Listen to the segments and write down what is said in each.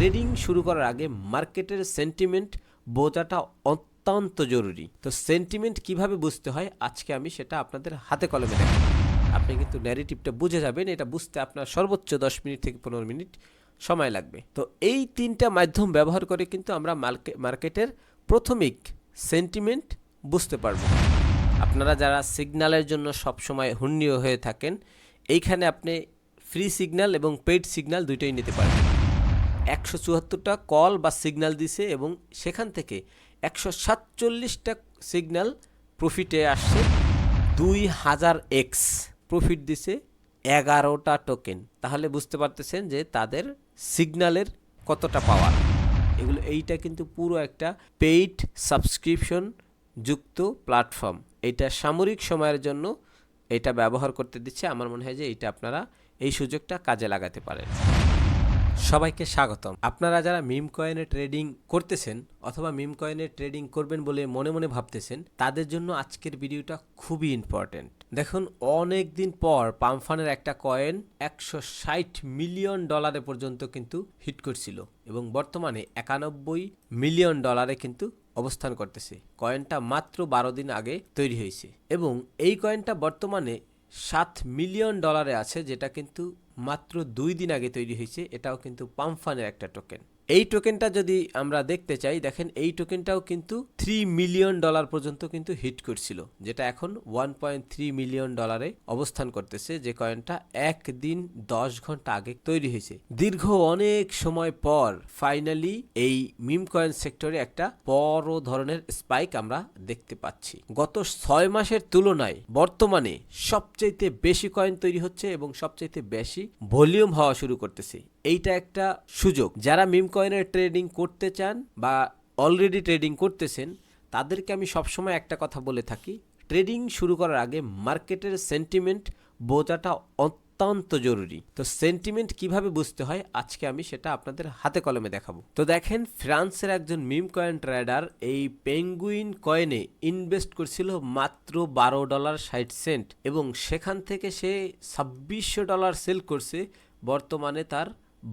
Trading শুরু করার আগে মার্কেটের সেন্টিমেন্ট বোঝাটা অত্যন্ত জরুরি। তো সেন্টিমেন্ট কিভাবে বুঝতে হয় আজকে আমি সেটা আপনাদের হাতে কলমে দেখাবো। আপনি কিন্তু ন্যারেটিভটা বুঝে যাবেন, এটা বুঝতে আপনার সর্বোচ্চ 10 মিনিট থেকে 15 মিনিট সময় লাগবে। তো এই তিনটা মাধ্যম ব্যবহার করে কিন্তু আমরা মার্কেটের প্রাথমিক সেন্টিমেন্ট বুঝতে পারবো। আপনারা যারা সিগন্যালের জন্য সবসময় হুন্নীয় হয়ে থাকেন, এইখানে আপনি ফ্রি সিগন্যাল এবং পেইড সিগন্যাল দুইটাই নিতে পারবেন। 174টা কল বা সিগন্যাল দিছে এবং সেখান থেকে 147টা সিগন্যাল প্রফিটে আসছে, 2000x প্রফিট দিছে 11টা টোকেন। তাহলে বুঝতে পারতেছেন যে তাদের সিগন্যালের কতটা পাওয়ার। এইটা কিন্তু পুরো একটা পেইড সাবস্ক্রিপশন যুক্ত প্ল্যাটফর্ম। এটা সাময়িক সময়ের জন্য এটা ব্যবহার করতে দিচ্ছে। আমার মনে হয় যে এটা আপনারা এই সুযোগটা কাজে লাগাতে পারেন। সবাইকে স্বাগতম। আপনারা যারা মিম কয়েনে ট্রেডিং করতেছেন অথবা মিম কয়েনে ট্রেডিং করবেন বলে মনে মনে ভাবতেছেন, তাদের জন্য আজকের ভিডিওটা খুবই ইম্পর্টেন্ট। দেখুন, অনেক দিন পর পামফানের একটা কয়েন $160 মিলিয়ন পর্যন্ত কিন্তু হিট করছিল এবং বর্তমানে $91 মিলিয়ন কিন্তু অবস্থান করতেছে। কয়েনটা মাত্র 12 দিন আগে তৈরি হয়েছে এবং এই কয়েনটা বর্তমানে $7 মিলিয়ন আছে, যেটা কিন্তু মাত্র 2 দিন আগে তৈরি হয়েছে। এটাও কিন্তু পামফানের একটা টোকেন। এই টোকেনটা যদি আমরা দেখতে চাই, দেখেন এই টোকেনটাও কিন্তু $3 মিলিয়ন পর্যন্ত কিন্তু হিট করছিল, যেটা এখন $1.3 মিলিয়ন অবস্থান করতেছে, যে কয়েনটা একদিন 10 ঘন্টা আগে তৈরি হয়েছে। দীর্ঘ অনেক সময় পর ফাইনালি এই মিম কয়েন সেক্টরে একটা বড় ধরনের স্পাইক আমরা দেখতে পাচ্ছি। গত 6 মাসের তুলনায় বর্তমানে সবচাইতে বেশি কয়েন তৈরি হচ্ছে এবং সবচাইতে বেশি ভলিউম হওয়া শুরু করতেছে। এইটা একটা সুযোগ। যারা মিম কয়েনের ট্রেডিং করতে চান বা অলরেডি ট্রেডিং করতেছেন, তাদেরকে আমি সবসময় একটা কথা বলে থাকি, ট্রেডিং শুরু করার আগে মার্কেটের সেন্টিমেন্ট বোঝাটা অত্যন্ত জরুরি। তো সেন্টিমেন্ট কিভাবে বুঝতে হয় আজকে আমি সেটা আপনাদের হাতে কলমে দেখাবো। তো দেখেন, ফ্রান্সের একজন মিম কয়েন ট্রেডার এই পেঙ্গুইন কয়েনে ইনভেস্ট করছিল মাত্র $12.60 এবং সেখান থেকে সে $2600 সেল করছে। বর্তমানে তার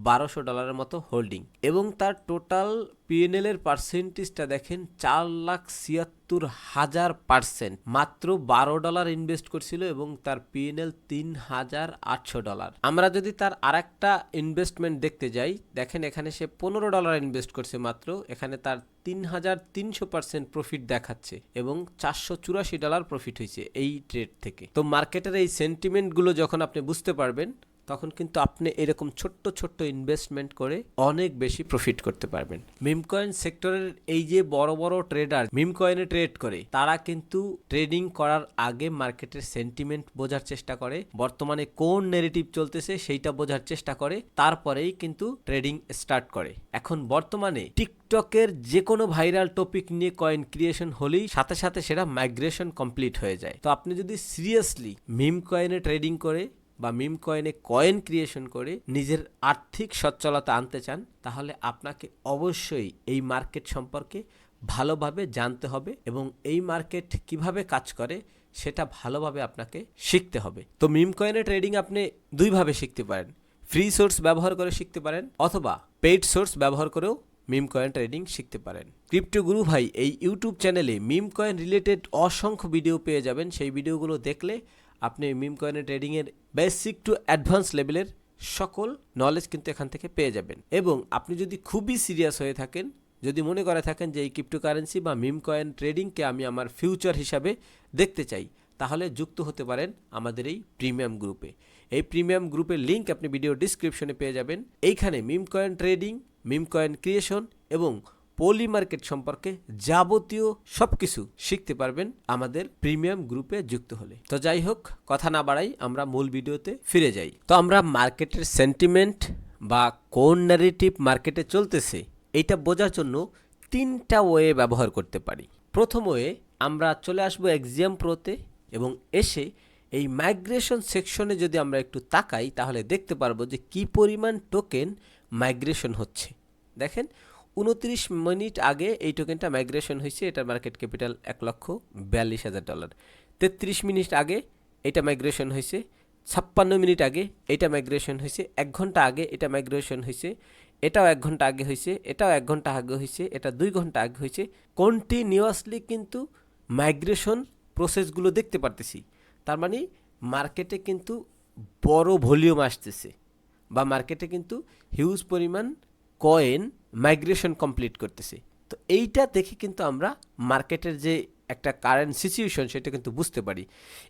$1200 মতো হোল্ডিং এবং তার টোটাল পিএনএল এর পার্সেন্টেজটা দেখেন 4,76,000%। মাত্র $12 ইনভেস্ট করছিল এবং তার পিএনএল $3,800। আমরা যদি তার আরেকটা ইনভেস্টমেন্ট দেখতে যাই, দেখেন এখানে সে $15 ইনভেস্ট করছে মাত্র, এখানে তার 3,300% প্রফিট দেখাচ্ছে এবং $484 প্রফিট হয়েছে এই ট্রেড থেকে। তো মার্কেটের এই সেন্টিমেন্টগুলো যখন আপনি বুঝতে পারবেন, তখন কিন্তু আপনি এরকম ছোট্ট ছোট্ট ইনভেস্টমেন্ট করে অনেক বেশি প্রফিট করতে পারবেন। মিম কয়েন সেক্টরের এই যে বড় বড় ট্রেডার মিম কয়েনে ট্রেড করে, তারা কিন্তু ট্রেডিং করার আগে মার্কেটের সেন্টিমেন্ট বোঝার চেষ্টা করে, বর্তমানে কোন ন্যারেটিভ চলতেছে সেইটা বোঝার চেষ্টা করে, তারপরেই কিন্তু ট্রেডিং স্টার্ট করে। এখন বর্তমানে টিকটকের যে কোনো ভাইরাল টপিক নিয়ে কয়েন ক্রিয়েশন হলেই সাথে সাথে সেটা মাইগ্রেশন কমপ্লিট হয়ে যায়। তো আপনি যদি সিরিয়াসলি মিম কয়েনে ট্রেডিং করে বা মিম কয়েনে কয়েন ক্রিয়েশন করে নিজের আর্থিক সচ্ছলতা আনতে চান, তাহলে আপনাকে অবশ্যই এই মার্কেট সম্পর্কে ভালোভাবে জানতে হবে এবং এই মার্কেট কিভাবে কাজ করে সেটা ভালোভাবে আপনাকে শিখতে হবে। তো মিম কয়েনে ট্রেডিং আপনি দুইভাবে শিখতে পারেন, ফ্রি সোর্স ব্যবহার করে শিখতে পারেন অথবা পেইড সোর্স ব্যবহার করেও মিম কয়েন ট্রেডিং শিখতে পারেন। ক্রিপ্টো গুরু ভাই এই ইউটিউব চ্যানেলে মিম কয়েন রিলেটেড অসংখ্য ভিডিও পেয়ে যাবেন। সেই ভিডিওগুলো দেখলে আপনি মিম কয়েনের ট্রেডিংয়ের বেসিক টু অ্যাডভান্স লেভেলের সকল নলেজ কিন্তু এখান থেকে পেয়ে যাবেন। এবং আপনি যদি খুবই সিরিয়াস হয়ে থাকেন, যদি মনে করে থাকেন যে এই ক্রিপ্টোকারেন্সি বা মিম কয়েন ট্রেডিংকে আমি আমার ফিউচার হিসাবে দেখতে চাই, তাহলে যুক্ত হতে পারেন আমাদের এই প্রিমিয়াম গ্রুপে। এই প্রিমিয়াম গ্রুপের লিঙ্ক আপনি ভিডিও ডিসক্রিপশনে পেয়ে যাবেন। এইখানে meme coin trading, meme coin creation এবং পলি মার্কেট সম্পর্কে যাবতীয় সবকিছু শিখতে পারবেন আমাদের প্রিমিয়াম গ্রুপে যুক্ত হলে। তো যাই হোক, কথা না বাড়াই, আমরা মূল ভিডিওতে ফিরে যাই। তো আমরা মার্কেটের সেন্টিমেন্ট বা কোন ন্যারেটিভ মার্কেটে চলতেছে এইটা বোঝার জন্য 3টা ওয়ে ব্যবহার করতে পারি। প্রথম ওয়ে, আমরা চলে আসবো এক্সিয়াম প্রোতে এবং এসে এই মাইগ্রেশন সেকশনে যদি আমরা একটু তাকাই, তাহলে দেখতে পারবো যে কি পরিমাণ টোকেন মাইগ্রেশন হচ্ছে। দেখেন, 29 মিনিট আগে এই টোকেনটা মাইগ্রেশন হয়েছে, এটার মার্কেট ক্যাপিটাল $1,42,000। 33 মিনিট আগে এটা মাইগ্রেশন হয়েছে, 56 মিনিট আগে এটা মাইগ্রেশন হয়েছে, 1 ঘন্টা আগে এটা মাইগ্রেশন হয়েছে এটাও 1 ঘন্টা আগে হয়েছে, এটাও 1 ঘন্টা আগে হয়েছে, এটা 2 ঘন্টা আগে হয়েছে। কন্টিনিউয়াসলি কিন্তু মাইগ্রেশন প্রসেসগুলো দেখতে পারতেছি। তার মানে মার্কেটে কিন্তু বড় ভলিউম আসতেছে, বা মার্কেটে কিন্তু হিউজ পরিমাণ কয়েন মাইগ্রেশন কমপ্লিট করতেছে। তো এইটা দেখে কিন্তু আমরা মার্কেটের যে একটা কারেন্ট সিচুয়েশন সেটা কিন্তু বুঝতে পারি।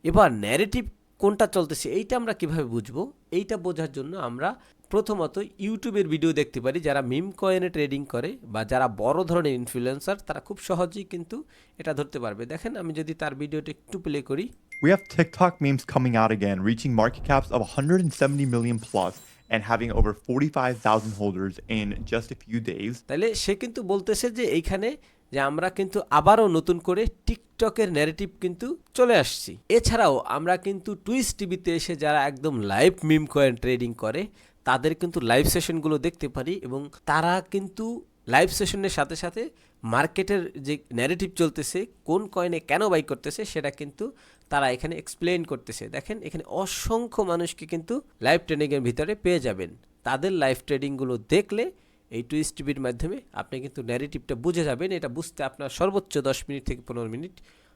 এবার ন্যারেটিভ কোনটা চলতেছে এইটা আমরা কিভাবে বুঝবো? এইটা বোঝার জন্য আমরা প্রথমত ইউটিউবের ভিডিও দেখতে পারি। যারা মিম কয়েনে ট্রেডিং করে বা যারা বড় ধরনের ইনফ্লুয়েন্সার, তারা খুব সহজেই কিন্তু এটা ধরতে পারবে। দেখেন আমি যদি তার ভিডিওটা একটু প্লে করি। We have TikTok memes coming out again, reaching market caps of 170 million plus and having over 45,000 holders in just a few days. তাহলে সে কিন্তু বলতেছে যে এইখানে যে আমরা কিন্তু আবারও নতুন করে টিকটকের ন্যারেটিভ কিন্তু চলে আসছি। এছাড়াও আমরা কিন্তু টুইচ টিভিতে এসে যারা একদম লাইভ মিম কয়েন ট্রেডিং করে তাদের কিন্তু লাইভ সেশনগুলো দেখতে পারি, এবং তারা কিন্তু লাইভ সেশনের সাথে সাথে মার্কেটের যে ন্যারেটিভ চলতেছে, কোন কয়েনে কেন বাই করতেছে সেটা কিন্তু তারা এখানে এক্সপ্লেন করতেছে। দেখেন এখানে অসংখ্য মানুষকে কিন্তু লাইভ ট্রেডিংয়ের ভিতরে পেয়ে যাবেন। তাদের লাইভ ট্রেডিংগুলো দেখলে এই টুইচ টিভির মাধ্যমে আপনি কিন্তু ন্যারেটিভটা বুঝে যাবেন। এটা বুঝতে আপনার সর্বোচ্চ 10 মিনিট থেকে 15 মিনিট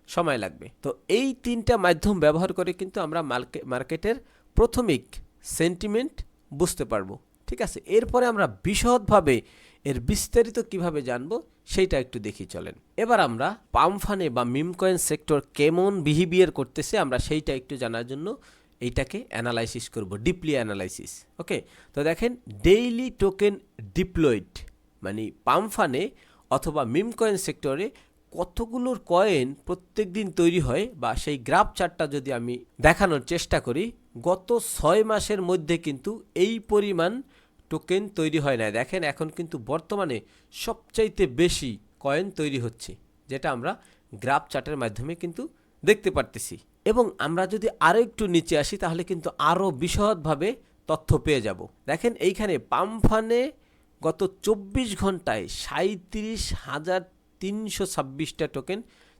সময় লাগবে। তো এই 3টা মাধ্যম ব্যবহার করে কিন্তু আমরা মার্কেটের প্রাথমিক সেন্টিমেন্ট বুঝতে পারবো। ঠিক আছে, এরপরে আমরা বিশদভাবে এর বিস্তারিত কিভাবে জানবো সেইটা একটু দেখি চলেন। এবার আমরা পামফানে বা মিম কয়েন সেক্টর কেমন বিহেভিয়ার করতেছে আমরা সেইটা একটু জানার জন্য এইটাকে অ্যানালাইসিস করব, ডিপলি অ্যানালাইসিস। ওকে, তো দেখেন ডেইলি টোকেন ডিপ্লয়েড মানে পামফানে অথবা মিম কয়েন সেক্টরে কতগুলোর কয়েন প্রত্যেক দিন তৈরি হয়, বা সেই গ্রাফ চার্টটা যদি আমি দেখানোর চেষ্টা করি, গত 6 মাসের মধ্যে কিন্তু এই পরিমাণ টোকেন তৈরি হয় না। দেখেন এখন কিন্তু বর্তমানে সবচাইতে বেশি কয়েন তৈরি হচ্ছে, যেটা আমরা গ্রাফ চার্টের মাধ্যমে কিন্তু দেখতে পারতেছি। এবং আমরা যদি আরও একটু নিচে আসি তাহলে কিন্তু আরও বিশদভাবে তথ্য পেয়ে যাব। দেখেন এইখানে পামফানে গত 24 ঘন্টায় 37,326টা টোকেন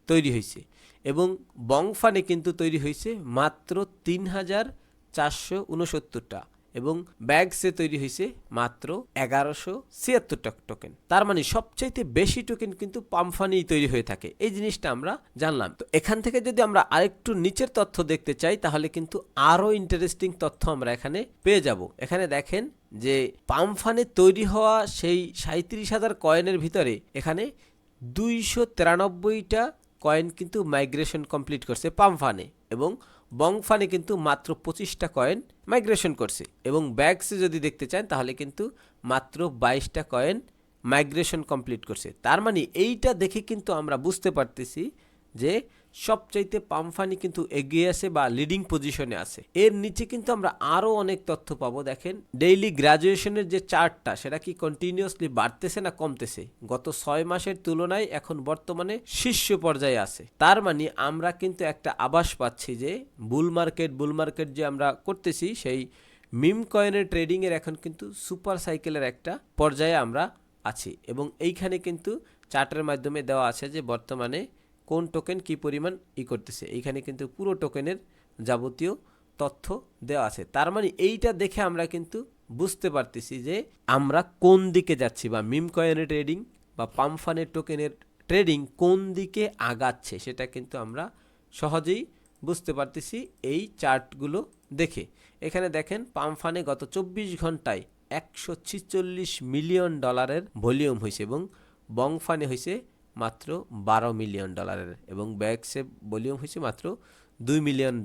তৈরি হয়েছে, এবং বংফানে কিন্তু তৈরি হয়েছে মাত্র 3,469টা, এবং ব্যাগসে তৈরি হয়েছে মাত্র 1176টা টোকেন। তার মানে সবচাইতে বেশি টোকেন কিন্তু পামফানেই তৈরি হয়ে থাকে। এই জিনিসটা আমরা জানলাম। তো এখান থেকে যদি আমরা আরেকটু নিচের তথ্য দেখতে চাই তাহলে কিন্তু আরও ইন্টারেস্টিং তথ্য আমরা এখানে পেয়ে যাব। এখানে দেখেন যে পামফানে তৈরি হওয়া সেই 37,000 কয়েনের ভিতরে এখানে 293টা কয়েন কিন্তু মাইগ্রেশন কমপ্লিট করছে পামফানে, এবং বংফানে কিন্তু মাত্র 25টা কয়েন মাইগ্রেশন করছে, এবং ব্যাগসে যদি দেখতে চান তাহলে কিন্তু মাত্র 22টা কয়েন মাইগ্রেশন কমপ্লিট করছে। তার মানে এইটা দেখে কিন্তু আমরা বুঝতে পারতেছি যে সবচাইতে পামফানি কিন্তু এগিয়ে আছে বা লিডিং পজিশনে আছে। এর নিচে কিন্তু আমরা আরও অনেক তথ্য পাবো। দেখেন ডেইলি গ্র্যাজুয়েশনের যে চার্টটা সেটা কি কন্টিনিউয়াসলি বাড়তেছে না কমতেছে? গত 6 মাসের তুলনায় এখন বর্তমানে শীর্ষ পর্যায়ে আছে। তার মানে আমরা কিন্তু একটা আভাস পাচ্ছি যে বুল মার্কেট যে আমরা করতেছি সেই মিম কয়েনের ট্রেডিংয়ের এখন কিন্তু সুপার সাইকেলের একটা পর্যায়ে আমরা আছি, এবং এইখানে কিন্তু চার্টের মাধ্যমে দেওয়া আছে যে বর্তমানে কোন টোকেন কি পরিমাণ করতেছে। এইখানে কিন্তু পুরো টোকেনের যাবতীয় তথ্য দেওয়া আছে। তার মানে এইটা দেখে আমরা কিন্তু বুঝতে পারতেছি যে আমরা কোন দিকে যাচ্ছি, বা মিম কয়েনের ট্রেডিং বা পামফানের টোকেনের ট্রেডিং কোন দিকে আগাচ্ছে সেটা কিন্তু আমরা সহজেই বুঝতে পারতেছি এই চার্টগুলো দেখে। এখানে দেখেন পামফানে গত 24 ঘন্টায় $146 মিলিয়ন ভলিউম হয়েছে, এবং বংফানে হয়েছে মাত্র $12 মিলিয়ন, এবং ব্যাগসে ভলিউম হয়েছে মাত্র $2 মিলিয়ন,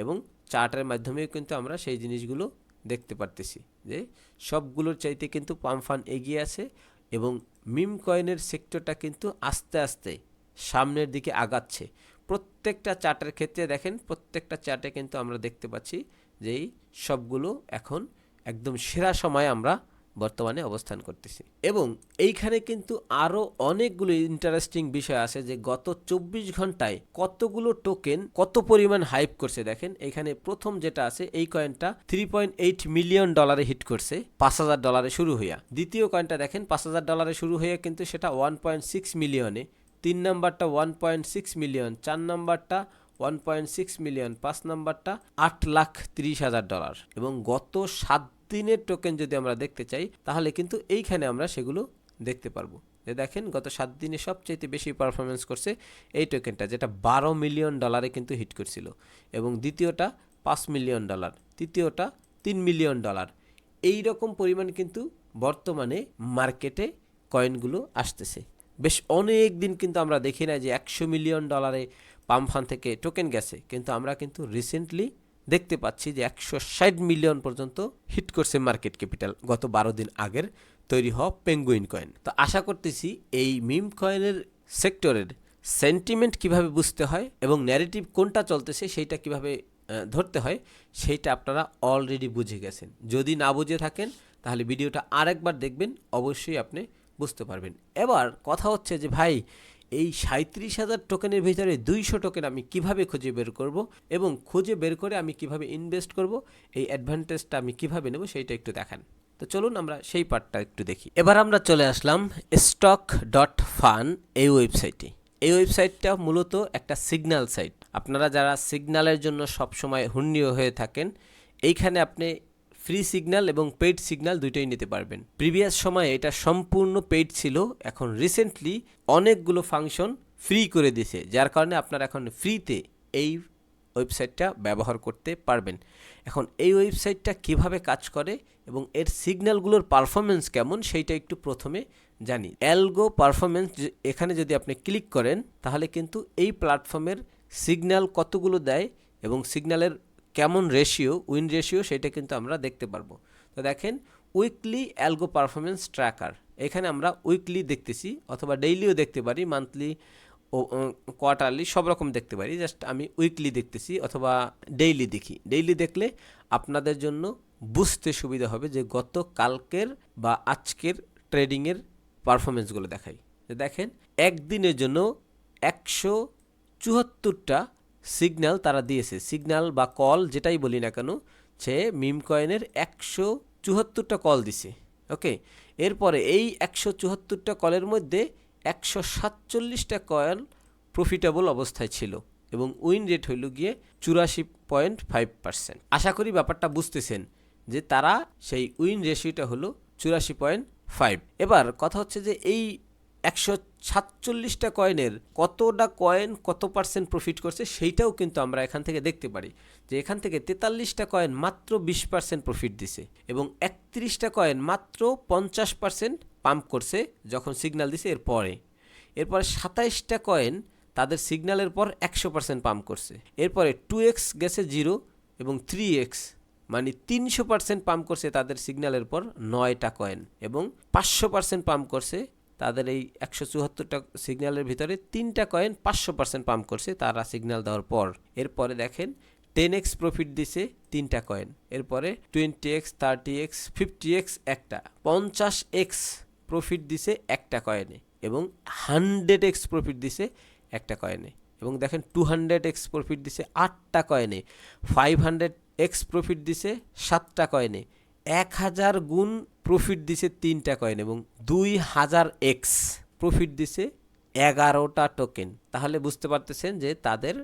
এবং চার্টের মাধ্যমেও কিন্তু আমরা সেই জিনিসগুলো দেখতে পারতেছি যে সবগুলোর চাইতে কিন্তু পামফান এগিয়ে আছে, এবং মিম কয়েনের সেক্টরটা কিন্তু আস্তে আস্তে সামনের দিকে আগাচ্ছে। প্রত্যেকটা চার্টের ক্ষেত্রে দেখেন প্রত্যেকটা চার্টে কিন্তু আমরা দেখতে পাচ্ছি যে এই সবগুলো এখন একদম সেরা সময় আমরা বর্তমানে অবস্থান করতেছি। এবং এইখানে কিন্তু আরও অনেকগুলো ইন্টারেস্টিং বিষয় আছে যে গত 24 ঘন্টায় কতগুলো টোকেন কত পরিমাণ হাইপ করছে। দেখেন এখানে প্রথম যেটা আছে এই কয়েনটা $3.8 মিলিয়ন হিট করছে $5,000 শুরু হইয়া। দ্বিতীয় কয়েনটা দেখেন $5,000 শুরু হইয়া কিন্তু সেটা 1.6 মিলিয়নে, 3 নাম্বারটা 1.6 মিলিয়ন, 4 নাম্বারটা 1.6 মিলিয়ন, 5 নাম্বারটা $8,30,000, এবং গত 7 দিনের টোকেন যদি আমরা দেখতে চাই তাহলে কিন্তু এইখানে আমরা সেগুলো দেখতে পারবো। যে দেখেন গত 7 দিনে সবচেয়ে বেশি পারফরমেন্স করছে এই টোকেনটা, যেটা $12 মিলিয়ন কিন্তু হিট করছিল, এবং দ্বিতীয়টা $5 মিলিয়ন, তৃতীয়টা $3 মিলিয়ন। এই রকম পরিমাণ কিন্তু বর্তমানে মার্কেটে কয়েনগুলো আসতেছে। বেশ অনেক দিন কিন্তু আমরা দেখি না যে $100 মিলিয়ন পাম্পফান থেকে টোকেন গেছে, কিন্তু আমরা কিন্তু রিসেন্টলি দেখতে পাচ্ছি যে 160 মিলিয়ন পর্যন্ত হিট করছে মার্কেট ক্যাপিটাল গত 12 দিন আগের তৈরি হওয়া পেঙ্গুইন কয়েন। তো আশা করতেছি এই মিম কয়েনের সেক্টরের সেন্টিমেন্ট কিভাবে বুঝতে হয় এবং ন্যারেটিভ কোনটা চলতেছে সেইটা কিভাবে ধরতে হয় সেইটা আপনারা অলরেডি বুঝে গেছেন। যদি না বুঝে থাকেন তাহলে ভিডিওটা আরেকবার দেখবেন, অবশ্যই আপনি বুঝতে পারবেন। এবার কথা হচ্ছে যে ভাই, এই 37,000 টোকেনের ভিতরে 200 টোকেন আমি কিভাবে খুঁজে বের করব, এবং খুঁজে বের করে আমি কিভাবে ইনভেস্ট করব, এই অ্যাডভান্টেজটা আমি কিভাবে নেব সেইটা একটু দেখান। তো চলুন আমরা সেই পার্টটা একটু দেখি। এবার আমরা চলে আসলাম stock.fan এই ওয়েবসাইটে। এই ওয়েবসাইটটা মূলত একটা সিগন্যাল সাইট। আপনারা যারা সিগন্যালের জন্য সবসময় হুন্নিও হয়ে থাকেন, এইখানে আপনি ফ্রি সিগন্যাল এবং পেইড সিগন্যাল দুইটাই নিতে পারবেন। প্রিভিয়াস সময়ে এটা সম্পূর্ণ পেইড ছিল, এখন রিসেন্টলি অনেকগুলো ফাংশন ফ্রি করে দিয়েছে, যার কারণে আপনারা এখন ফ্রিতে এই ওয়েবসাইটটা ব্যবহার করতে পারবেন। এখন এই ওয়েবসাইটটা কিভাবে কাজ করে এবং এর সিগন্যালগুলোর পারফরমেন্স কেমন সেইটা একটু প্রথমে জানি। অ্যালগো পারফরমেন্স এখানে যদি আপনি ক্লিক করেন তাহলে কিন্তু এই প্ল্যাটফর্মের সিগন্যাল কতগুলো দেয় এবং সিগন্যালের কেমন রেশিও, উইন রেশিও, সেটা কিন্তু আমরা দেখতে পারবো। তো দেখেন উইকলি অ্যালগো পারফরমেন্স ট্র্যাকার, এখানে আমরা উইকলি দেখতেছি অথবা ডেইলিও দেখতে পারি, মান্থলি ও কোয়ার্টারলি সব রকম দেখতে পারি। জাস্ট আমি উইকলি দেখতেছি অথবা ডেইলি দেখি। ডেইলি দেখলে আপনাদের জন্য বুঝতে সুবিধা হবে যে গত কালকের বা আজকের ট্রেডিংয়ের পারফরমেন্সগুলো দেখাই। দেখেন একদিনের জন্য 174টা সিগন্যাল তারা দিয়েছে, সিগন্যাল বা কল যেটাই বলি না কেন, সে মিম কয়েনের 174টা কল দিছে। ওকে, এরপরে এই 174টা কলের মধ্যে 147টা কয়েন প্রফিটেবল অবস্থায় ছিল এবং উইন রেট হইল গিয়ে 84.5%। আশা করি ব্যাপারটা বুঝতেছেন যে তারা সেই উইন রেশিওটা হলো 84.5। এবার কথা হচ্ছে যে এই 147টা কয়েনের কতটা কয়েন কত পার্সেন্ট প্রফিট করছে সেইটাও কিন্তু আমরা এখান থেকে দেখতে পারি, যে এখান থেকে 43টা কয়েন মাত্র 20% প্রফিট দিছে এবং 31টা কয়েন মাত্র 50% পাম্প করছে যখন সিগন্যাল দিছে এরপরে 27টা কয়েন তাদের সিগন্যালের পর 100% পাম্প করছে। এরপরে 2x গেছে 0 এবং 3x মানে 300% পাম্প করছে তাদের সিগন্যালের পর 9টা কয়েন, এবং 500% পাম্প করছে তাদের এই 174টা সিগন্যালের ভিতরে 3টা কয়েন 500% পাম্প করছে তারা সিগন্যাল দেওয়ার পর। এরপরে দেখেন 10x প্রফিট দিছে 3টা কয়েন, এরপরে 20x 30x 50x একটা, 50x প্রফিট দিছে একটা কয়েনে এবং 100x প্রফিট দিছে একটা কয়েনে, এবং দেখেন 200x প্রফিট দিছে 8টা কয়েনে, 500x প্রফিট দিছে 7টা কয়েনে, 1000 গুণ প্রফিট দিছে 3টা কয়েন এবং 2000x প্রফিট দিছে 11টা টোকেন। তাহলে বুঝতে পারতেছেন যে তাদের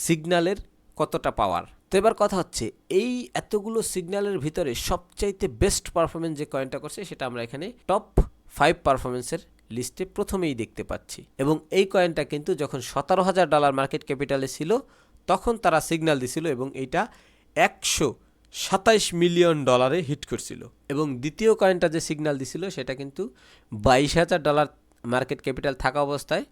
সিগন্যালের কতটা পাওয়ার। তো এবার কথা হচ্ছে এই এতগুলো সিগন্যালের ভিতরে সবচাইতে বেস্ট পারফরমেন্স যে কয়েনটা করছে সেটা আমরা এখানে টপ 5 পারফরমেন্সের লিস্টে প্রথমেই দেখতে পাচ্ছি, এবং এই কয়েনটা কিন্তু যখন $17,000 মার্কেট ক্যাপিটালে ছিল তখন তারা সিগন্যাল দিছিল এবং এইটা 127 মিলিয়ন ডলারে হিট করছিল, এবং দ্বিতীয় কয়েনটা যে সিগন্যাল দিছিল সেটা কিন্তু $22,000 মার্কেট ক্যাপিটাল থাকা অবস্থায়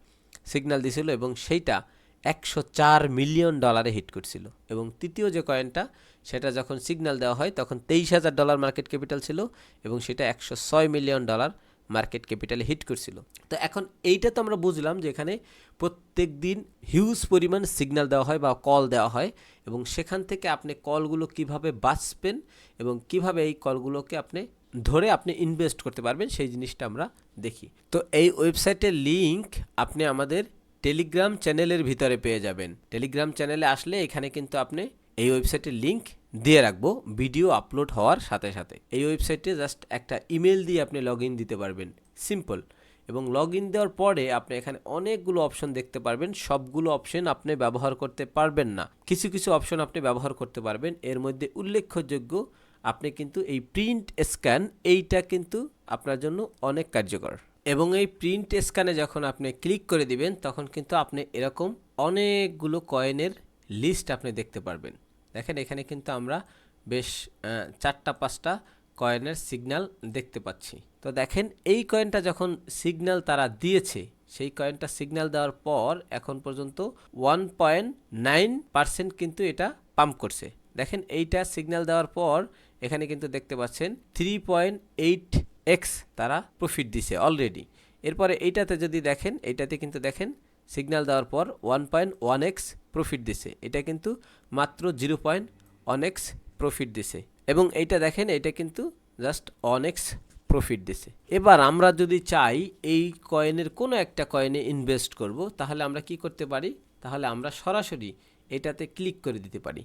সিগন্যাল দিছিল এবং সেইটা 104 মিলিয়ন ডলারে হিট করছিল, এবং তৃতীয় যে কয়েনটা সেটা যখন সিগন্যাল দেওয়া হয় তখন $23,000 মার্কেট ক্যাপিটাল ছিল এবং সেটা 106 মিলিয়ন ডলার মার্কেট ক্যাপিটালে হিট করছিল। তো এখন এইটা তো আমরা বুঝলাম যে এখানে প্রত্যেক দিন হিউজ পরিমাণ সিগন্যাল দেওয়া হয় বা কল দেওয়া হয়, এবং সেখান থেকে আপনি কলগুলো কিভাবে বাঁচবেন এবং কিভাবে এই কলগুলোকে আপনি ধরে আপনি ইনভেস্ট করতে পারবেন সেই জিনিসটা আমরা দেখি। তো এই ওয়েবসাইটের লিঙ্ক আপনি আমাদের টেলিগ্রাম চ্যানেলের ভিতরে পেয়ে যাবেন। টেলিগ্রাম চ্যানেলে আসলে এখানে কিন্তু আপনি এই ওয়েবসাইটের লিঙ্ক দিয়ে রাখবো ভিডিও আপলোড হওয়ার সাথে সাথে। এই ওয়েবসাইটে জাস্ট একটা ইমেল দিয়ে আপনি লগ ইন দিতে পারবেন, সিম্পল। এবং লগ ইন দেওয়ার পরে আপনি এখানে অনেকগুলো অপশন দেখতে পারবেন, সবগুলো অপশন আপনি ব্যবহার করতে পারবেন না, কিছু কিছু অপশন আপনি ব্যবহার করতে পারবেন। এর মধ্যে উল্লেখযোগ্য আপনি কিন্তু এই প্রিন্ট স্ক্যান এইটা কিন্তু আপনার জন্য অনেক কার্যকর। এবং এই প্রিন্ট স্ক্যানে যখন আপনি ক্লিক করে দিবেন তখন কিন্তু আপনি এরকম অনেকগুলো কয়েনের লিস্ট আপনি দেখতে পারবেন। দেখেন এখানে কিন্তু আমরা বেশ 4-5টা কয়েনের সিগন্যাল দেখতে পাচ্ছি। তো দেখেন এই কয়েনটা যখন সিগন্যাল তারা দিয়েছে, সেই কয়েনটা সিগন্যাল দেওয়ার পর এখন পর্যন্ত 1.9% কিন্তু এটা পাম্প করছে। দেখেন এইটা সিগন্যাল দেওয়ার পর এখানে কিন্তু দেখতে পাচ্ছেন 3.8x তারা প্রফিট দিছে অলরেডি। এরপরে এইটাতে যদি দেখেন, এইটাতে কিন্তু দেখেন সিগন্যাল দেওয়ার পর 1.1x প্রফিট দিছে। এটা কিন্তু মাত্র 0.1x প্রফিট দিছে। এবং এইটা দেখেন এটা কিন্তু জাস্ট 1x প্রফিট দিছে। এবার আমরা যদি চাই এই কয়েনের কোনো একটা কয়েনে ইনভেস্ট করব, তাহলে আমরা কি করতে পারি? তাহলে আমরা সরাসরি এটাতে ক্লিক করে দিতে পারি।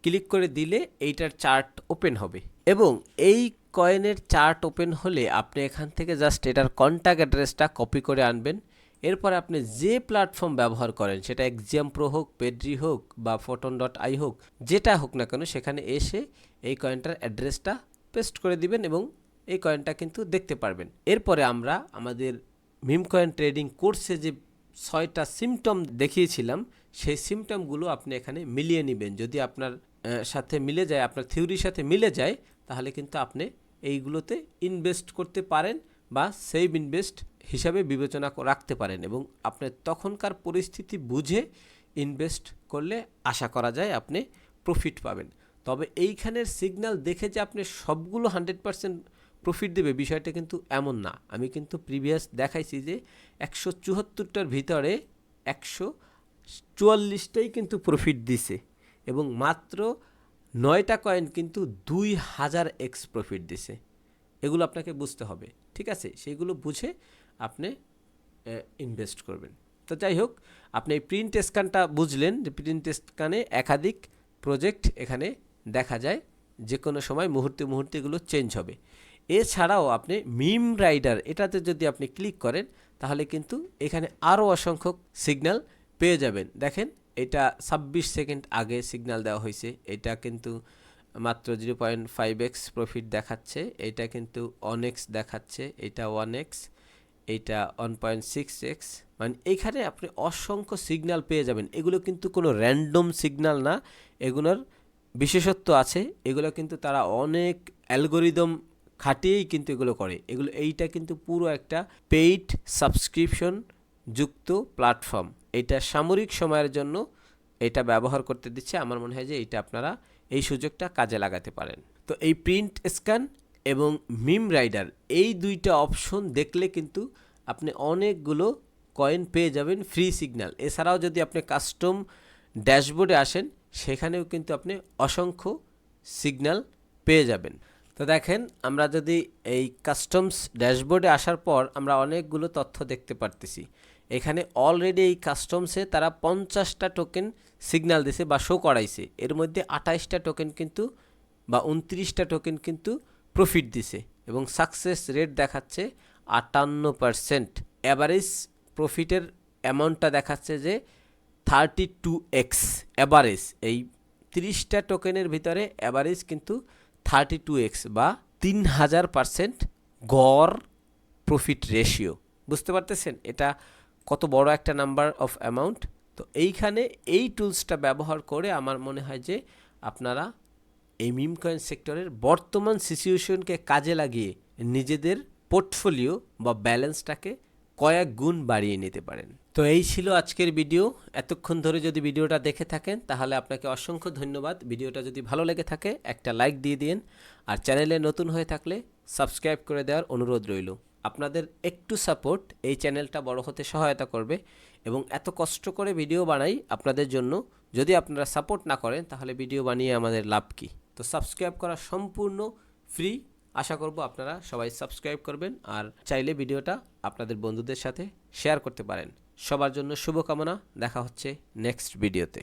ক্লিক করে দিলে এইটার চার্ট ওপেন হবে এবং এই কয়েনের চার্ট ওপেন হলে আপনি এখান থেকে জাস্ট এটার কন্ট্যাক্ট অ্যাড্রেসটা কপি করে আনবেন। এরপরে আপনি যে প্ল্যাটফর্ম ব্যবহার করেন, সেটা এক্সিয়াম প্রো হোক, পেড্রি হোক বা photon.ai হোক, যেটা হোক না কেন, সেখানে এসে এই কয়েনটার অ্যাড্রেসটা পেস্ট করে দিবেন এবং এই কয়েনটা কিন্তু দেখতে পারবেন। এরপরে আমরা আমাদের মিম কয়েন ট্রেডিং কোর্সে যে 6টা সিমটম দেখিয়েছিলাম, সেই সিমটমগুলো আপনি এখানে মিলিয়ে নেবেন। যদি আপনার সাথে মিলে যায়, আপনার থিওরির সাথে মিলে যায়, তাহলে কিন্তু আপনি এইগুলোতে ইনভেস্ট করতে পারেন বা সেভ ইনভেস্ট হিসাবে বিবেচনা রাখতে পারেন এবং আপনার তখনকার পরিস্থিতি বুঝে ইনভেস্ট করলে আশা করা যায় আপনি প্রফিট পাবেন। তবে এইখানের সিগন্যাল দেখে যে আপনি সবগুলো 100% প্রফিট দেবে, বিষয়টা কিন্তু এমন না। আমি কিন্তু প্রিভিয়াস দেখাইছি যে 174টার ভিতরে 144টাই কিন্তু প্রফিট দিছে এবং মাত্র 9টা কয়েন কিন্তু 2000x প্রফিট দিছে। এগুলো আপনাকে বুঝতে হবে, ঠিক আছে? সেইগুলো বুঝে আপনি ইনভেস্ট করবেন। তো যাই হোক, আপনি এই প্রিন্ট স্ক্যানটা বুঝলেন যে প্রিন্ট স্ক্যানে একাধিক প্রজেক্ট এখানে দেখা যায়, যে কোনো সময় মুহূর্তে মুহূর্তে এগুলো চেঞ্জ হবে। এছাড়াও আপনি মিম রাইডার এটাতে যদি আপনি ক্লিক করেন, তাহলে কিন্তু এখানে আরও অসংখ্য সিগন্যাল পেয়ে যাবেন। দেখেন এটা 26 সেকেন্ড আগে সিগন্যাল দেওয়া হয়েছে, এটা কিন্তু মাত্র 0.5x প্রফিট দেখাচ্ছে, এটা কিন্তু 1x দেখাচ্ছে, এটা 1x, এইটা 1.6x। মানে এখানে আপনি অসংখ্য সিগন্যাল পেয়ে যাবেন। এগুলো কিন্তু কোনো র্যান্ডম সিগন্যাল না, এগুলোর বিশেষত্ব আছে। এগুলো কিন্তু তারা অনেক অ্যালগোরিদম খাটিয়েই কিন্তু এগুলো করে। এইটা কিন্তু পুরো একটা পেইড সাবস্ক্রিপশন যুক্ত প্ল্যাটফর্ম। এটা সাময়িক সময়ের জন্য এটা ব্যবহার করতে দিচ্ছে। আমার মনে হয় যে এইটা আপনারা এই সুযোগটা কাজে লাগাতে পারেন। তো এই প্রিন্ট স্ক্যান এবং মিম রাইডার, এই দুইটা অপশন দেখলে কিন্তু আপনি অনেকগুলো কয়েন পেয়ে যাবেন ফ্রি সিগন্যাল। এছাড়াও যদি আপনি কাস্টম ড্যাশবোর্ডে আসেন, সেখানেও কিন্তু আপনি অসংখ্য সিগন্যাল পেয়ে যাবেন। তো দেখেন, আমরা যদি এই কাস্টমস ড্যাশবোর্ডে আসার পর আমরা অনেকগুলো তথ্য দেখতে পারতেছি। এখানে অলরেডি এই কাস্টমসে তারা 50টা টোকেন সিগন্যাল দিছে বা শো করাইছে। এর মধ্যে 28টা টোকেন কিন্তু বা 29টা টোকেন কিন্তু প্রফিট দিছে এবং সাকসেস রেট দেখাচ্ছে 58%। অ্যাভারেজ প্রফিটের অ্যামাউন্টটা দেখাচ্ছে যে 32x অ্যাভারেজ। এই 30টা টোকেনের ভিতরে অ্যাভারেজ কিন্তু 32x বা 3000% গড় প্রফিট রেশিও। বুঝতে পারতেছেন এটা কত বড় একটা নাম্বার অফ অ্যামাউন্ট? তো এইখানে এই টুলসটা ব্যবহার করে আমার মনে হয় যে আপনারা এই মিম কয়েন সেক্টরের বর্তমান সিচুয়েশনকে কাজে লাগিয়ে নিজেদের পোর্টফোলিও বা ব্যালেন্সটাকে কয়েক গুণ বাড়িয়ে নিতে পারেন। তো এই ছিল আজকের ভিডিও। এতক্ষণ ধরে যদি ভিডিওটা দেখে থাকেন, তাহলে আপনাকে অসংখ্য ধন্যবাদ। ভিডিওটা যদি ভালো লেগে থাকে একটা লাইক দিয়ে দিন, আর চ্যানেলে নতুন হয়ে থাকলে সাবস্ক্রাইব করে দেওয়ার অনুরোধ রইল। আপনাদের একটু সাপোর্ট এই চ্যানেলটা বড় হতে সহায়তা করবে এবং এত কষ্ট করে ভিডিও বানাই আপনাদের জন্য। যদি আপনারা সাপোর্ট না করেন, তাহলে ভিডিও বানিয়ে আমাদের লাভ কী? তো সাবস্ক্রাইব করা সম্পূর্ণ ফ্রি। আশা করব আপনারা সবাই সাবস্ক্রাইব করবেন আর চাইলে ভিডিওটা আপনাদের বন্ধুদের সাথে শেয়ার করতে পারেন। সবার জন্য শুভকামনা। দেখা হচ্ছে নেক্সট ভিডিওতে।